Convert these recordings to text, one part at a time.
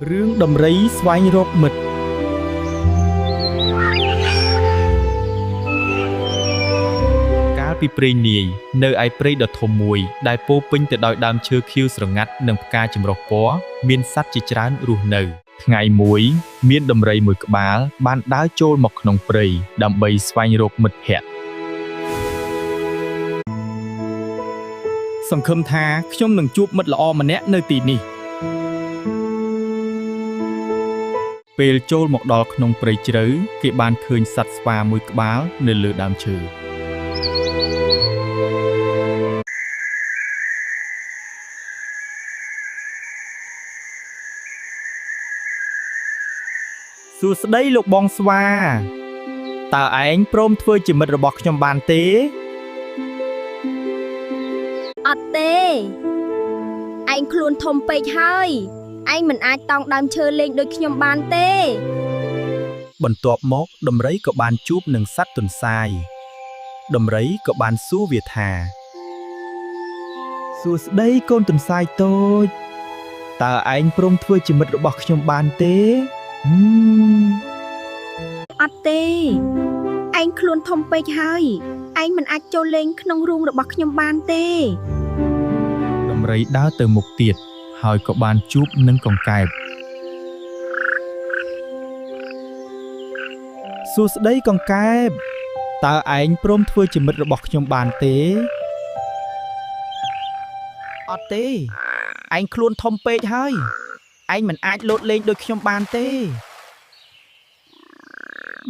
រឿងដំរីស្វែងរកមិត្តកាលពីព្រេងនាយនៅឯព្រៃដ៏ធំមួយដែលពោរពេញទៅដោយដើមឈើខៀវស្រងាត់និងផ្កាចម្រុះពណ៌មានសត្វជាច្រើនរស់នៅថ្ងៃមួយមានដំរីមួយក្បាលបានដើរចូលមកក្នុងព្រៃដើម្បីស្វែងរកមិត្តភក្តិសង្ឃឹមថាខ្ញុំនឹងជួបមិត្តល្អម្នាក់នៅទីនេះពេលចូលមកដល់ក្នុងព្រៃជ្រៅគេបានឃើញសត្វស្វាមួយក្បាលនៅលើដើមឈើសួស្តីលោកបងស្វាតើឯងព្រមធ្វើជាមិត្តរបស់ខ្ញុំបានទេអត់ទេឯងខ្លួនធំពេកហើយឯងមិនអាចតោងដើមឈើលេងដូចខ្ញុំបានទេបន្ទាប់មកដំរីក៏បានជួបនឹងសត្វទន្សាយដំរីក៏បានសួរវាថាសួស្តីកូនទន្សាយតូចតើឯងព្រមធ្វើជាមិត្តរបស់ខ្ញុំបានទេអត់ទេឯងខ្លួនធំពេកហើយឯងមិនអាចចូលលេងក្នុងរូងរបស់ខ្ញុំបានទេដំរីដើរទៅមុខទៀតហើយក៏បានជួបនឹងកង្កែបសួស្តីកង្កែបតើឯងព្រមធ្វើជាមិត្តរបស់ខ្ញុំបានទេអត់ទេឯងខ្លួនធំពេកហើយឯងមិនអាចលោតលេងដូចខ្ញុំបានទេ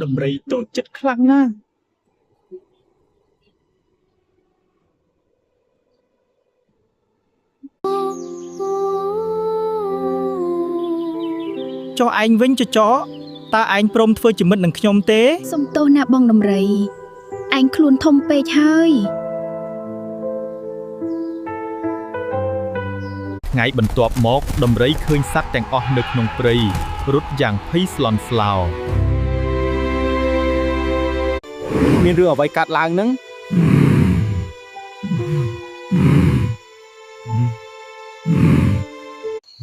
ដំរីតូចចិត្តខ្លាំងណាស់ចុះឯងវិញចចកតើឯងព្រមធ្វើជាមិត្តនឹងខ្ញុំទេសុំទោសណាបងដំរីឯងខ្លួនធំពេកហើយថ្ងៃបន្ទាប់មកដំរីឃើញសត្វទាំងអស់នៅក្នុងព្រៃរត់យ៉ាងភ័យស្លន់ស្លោមានរឿងអ្វីកើតឡើងនឹង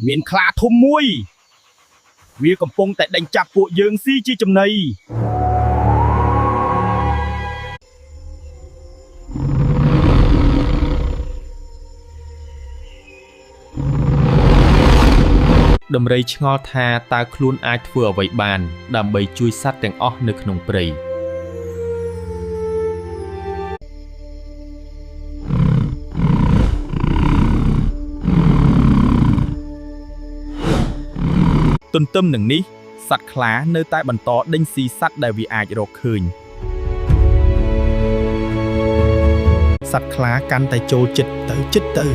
មានខ្លាធំមួយវាកំពុងតែដេញចាប់ពួកយើងស៊ីជាចំណីដំរីឆ្ងល់ថាតើខ្លួនអាចធ្វើអ្វីបានដើម្បីជួយសត្វទាំងអស់នៅក្នុងព្រៃទន្ទឹមនឹងនេះសត្វខ្លានៅតែបន្តដេញស៊ីសត្វដែលវាអាចរកឃើញសត្វខ្លាកាន់តែចូលចិត្តទៅ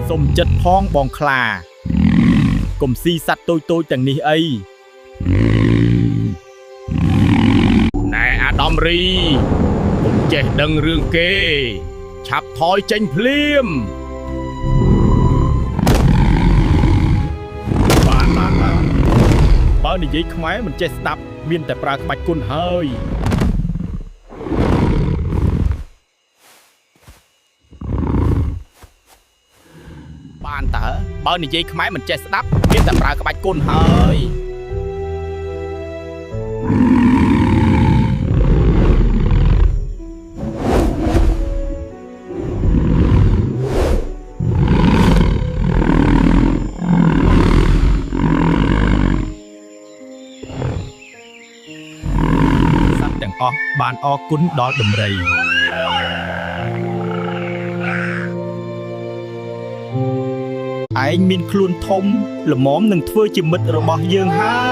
សុំចិត្តផងបងខ្លាកុំស៊ីសត្វតូចទាំងនេះអីណែអាដាមរីកុំចេះដឹងរឿងគេឆាប់ថយចេញភ្លាមបើនិយាយខ្មែរមិនចេះស្ដាប់មានតែប្រើក្បាច់គុណហើយបានតើបើនិយាយខ្មែរមិនចេះស្ដាប់មានតែប្រើក្បាច់គុណហើយទាំងអស់បានអរគុណដល់ដំរីឯងមានខ្លួនធំល្មមនឹងធ្វើជាមិត្តរបស់យើងហើយ